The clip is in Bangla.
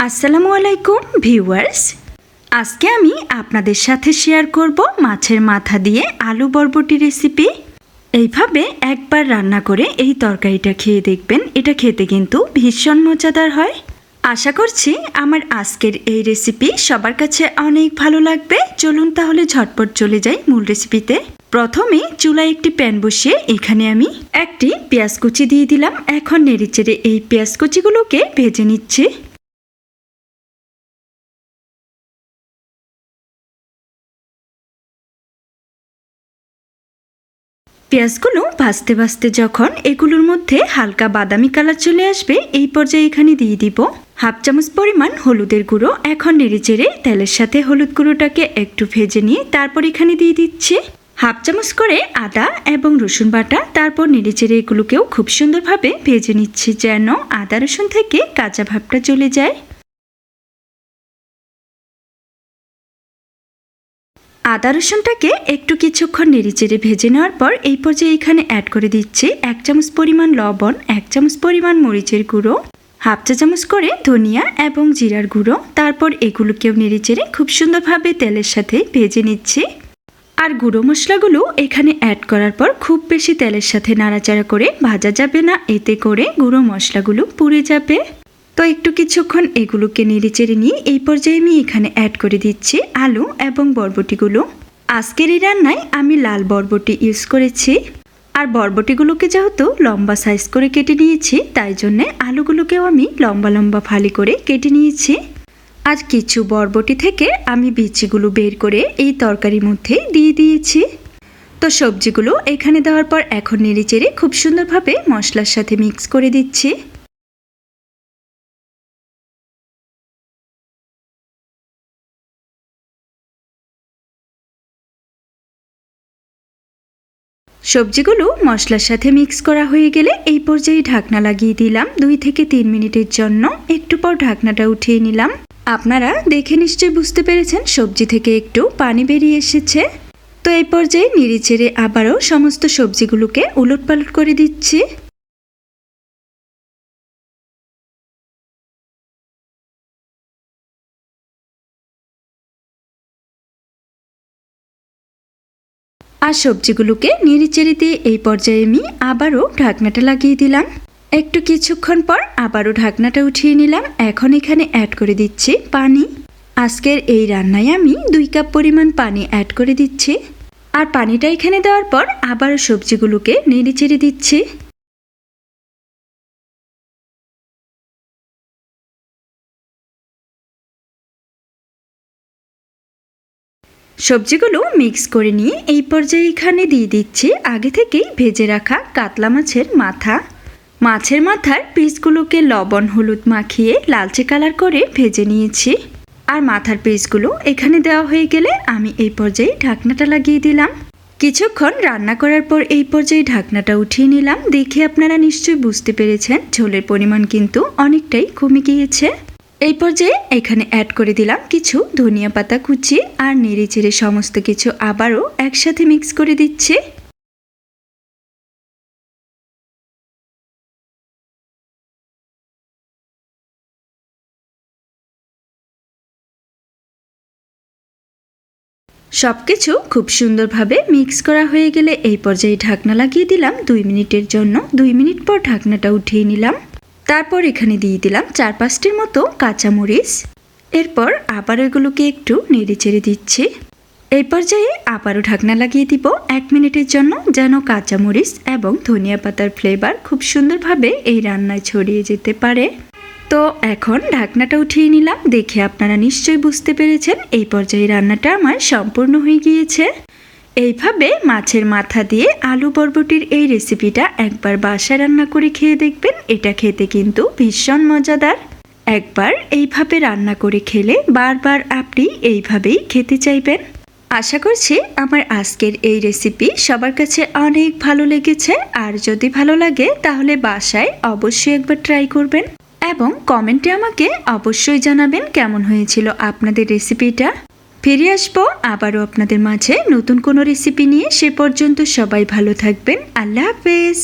আসসালামু আলাইকুম ভিউয়ার্স, আজকে আমি আপনাদের সাথে শেয়ার করব মাছের মাথা দিয়ে আলু বরবটি রেসিপি। এইভাবে একবার রান্না করে এই তরকারিটা খেয়ে দেখবেন, এটা খেতে কিন্তু ভীষণ মজাদার হয়। আশা করছি আমার আজকের এই রেসিপি সবার কাছে অনেক ভালো লাগবে। চলুন তাহলে ঝটপট চলে যাই মূল রেসিপিতে। প্রথমে চুলায় একটি প্যান বসিয়ে এখানে আমি একটি পেঁয়াজ কুচি দিয়ে দিলাম। এখন নেড়েচেড়ে এই পেঁয়াজ কুচিগুলোকে ভেজে নিচ্ছি। পেঁয়াজগুলো ভাজতে ভাজতে যখন এগুলোর মধ্যে হালকা বাদামি কালার চলে আসবে, এই পর্যায়ে এখানে দিয়ে দিব হাফ চামচ পরিমাণ হলুদের গুঁড়ো। এখন নেড়েচেড়ে তেলের সাথে হলুদ গুঁড়োটাকে একটু ভেজে নিয়ে তারপর এখানে দিয়ে দিচ্ছি হাফ চামচ করে আদা এবং রসুন বাটা। তারপর নেড়েচেড়ে এগুলোকেও খুব সুন্দরভাবে ভেজে নিচ্ছি যেন আদা রসুন থেকে কাঁচা ভাবটা চলে যায়। আদা রসুনটাকে একটু কিছুক্ষণ নেড়েচেড়ে ভেজে নেওয়ার পর এই পর্যায়ে এখানে অ্যাড করে দিচ্ছি 1 চামচ পরিমাণ লবণ, 1 চামচ পরিমাণ মরিচের গুঁড়ো, হাফ চা চামচ করে ধনিয়া এবং জিরার গুঁড়ো। তারপর এগুলোকেও নেড়েচেড়ে খুব সুন্দরভাবে তেলের সাথে ভেজে নিচ্ছি। আর গুঁড়ো মশলাগুলো এখানে অ্যাড করার পর খুব বেশি তেলের সাথে নাড়াচাড়া করে ভাজা যাবে না, এতে করে গুঁড়ো মশলাগুলো পুড়ে যাবে। তো একটু কিছুক্ষণ এগুলোকে নেড়েচেড়ে নিয়ে এই পর্যায়ে আমি এখানে অ্যাড করে দিচ্ছি আলু এবং বরবটিগুলো। আজকের এই রান্নায় আমি লাল বরবটি ইউজ করেছি। আর বরবটিগুলোকে যেহেতু লম্বা সাইজ করে কেটে নিয়েছি, তাই জন্যে আলুগুলোকেও আমি লম্বা লম্বা ফালি করে কেটে নিয়েছি। আর কিছু বরবটি থেকে আমি বিচিগুলো বের করে এই তরকারির মধ্যে দিয়ে দিয়েছি। তো সবজিগুলো এখানে দেওয়ার পর এখন নেড়েচেড়ে খুব সুন্দরভাবে মশলার সাথে মিক্স করে দিচ্ছি। সবজিগুলো মশলার সাথে মিক্স করা হয়ে গেলে এই পর্যায়ে ঢাকনা লাগিয়ে দিলাম 2 থেকে 3 মিনিটের জন্য। একটু পর ঢাকনাটা উঠিয়ে নিলাম। আপনারা দেখে নিশ্চয়ই বুঝতে পেরেছেন সবজি থেকে একটু পানি বেরিয়ে এসেছে। তো এই পর্যায়ে নেড়েচেড়ে আবারও সমস্ত সবজিগুলোকে উলটপালট করে দিচ্ছি। আর সবজিগুলোকে নেড়েচেড়ে দিয়ে এই পর্যায়ে আমি আবারও ঢাকনাটা লাগিয়ে দিলাম। একটু কিছুক্ষণ পর আবারও ঢাকনাটা উঠিয়ে নিলাম। এখন এখানে অ্যাড করে দিচ্ছি পানি। আজকের এই রান্নায় আমি 2 কাপ পরিমাণ পানি অ্যাড করে দিচ্ছি। আর পানিটা এখানে দেওয়ার পর আবারও সবজিগুলোকে নেড়েচেড়ে দিচ্ছি। সবজিগুলো মিক্স করে নিয়ে এই পর্যায়ে এখানে দিয়ে দিচ্ছি আগে থেকেই ভেজে রাখা কাতলা মাছের মাথা। মাছের মাথার পিসগুলোকে লবণ হলুদ মাখিয়ে লালচে কালার করে ভেজে নিয়েছি। আর মাথার পিসগুলো এখানে দেওয়া হয়ে গেলে আমি এই পর্যায়ে ঢাকনাটা লাগিয়ে দিলাম। কিছুক্ষণ রান্না করার পর এই পর্যায়ে ঢাকনাটা উঠিয়ে নিলাম। দেখে আপনারা নিশ্চয়ই বুঝতে পেরেছেন ঝোলের পরিমাণ কিন্তু অনেকটাই কমে গিয়েছে। এই পর্যায়ে এখানে অ্যাড করে দিলাম কিছু ধনিয়া পাতা কুচি। আর নেড়েচেড়ে সমস্ত কিছু আবারও একসাথে মিক্স করে দিচ্ছি। সবকিছু খুব সুন্দরভাবে মিক্স করা হয়ে গেলে এই পর্যায়ে ঢাকনা লাগিয়ে দিলাম 2 মিনিটের জন্য। 2 মিনিট পর ঢাকনাটা উঠিয়ে নিলাম। তারপর এখানে দিয়ে দিলাম 4-5টির মতো কাঁচামরিচ। এরপর আবার এগুলোকে একটু নেড়েচেড়ে দিচ্ছি। এই পর্যায়ে আবারও ঢাকনা লাগিয়ে দিব 1 মিনিটের জন্য, যেন কাঁচামরিচ এবং ধনিয়া পাতার ফ্লেভার খুব সুন্দরভাবে এই রান্নায় ছড়িয়ে যেতে পারে। তো এখন ঢাকনাটা উঠিয়ে নিলাম। দেখে আপনারা নিশ্চয়ই বুঝতে পেরেছেন এই পর্যায়ে রান্নাটা আমার সম্পূর্ণ হয়ে গিয়েছে। এইভাবে মাছের মাথা দিয়ে আলু বরবটির এই রেসিপিটা একবার বাসায় রান্না করে খেয়ে দেখবেন, এটা খেতে কিন্তু ভীষণ মজাদার। একবার এইভাবে রান্না করে খেলে বারবার আপনি এইভাবেই খেতে চাইবেন। আশা করছি আমার আজকের এই রেসিপি সবার কাছে অনেক ভালো লেগেছে। আর যদি ভালো লাগে তাহলে বাসায় অবশ্যই একবার ট্রাই করবেন এবং কমেন্টে আমাকে অবশ্যই জানাবেন কেমন হয়েছিল আপনাদের রেসিপিটা। ফিরে আসবো আবারও আপনাদের মাঝে নতুন কোনো রেসিপি নিয়ে। সে পর্যন্ত সবাই ভালো থাকবেন। আল্লাহ হাফেজ।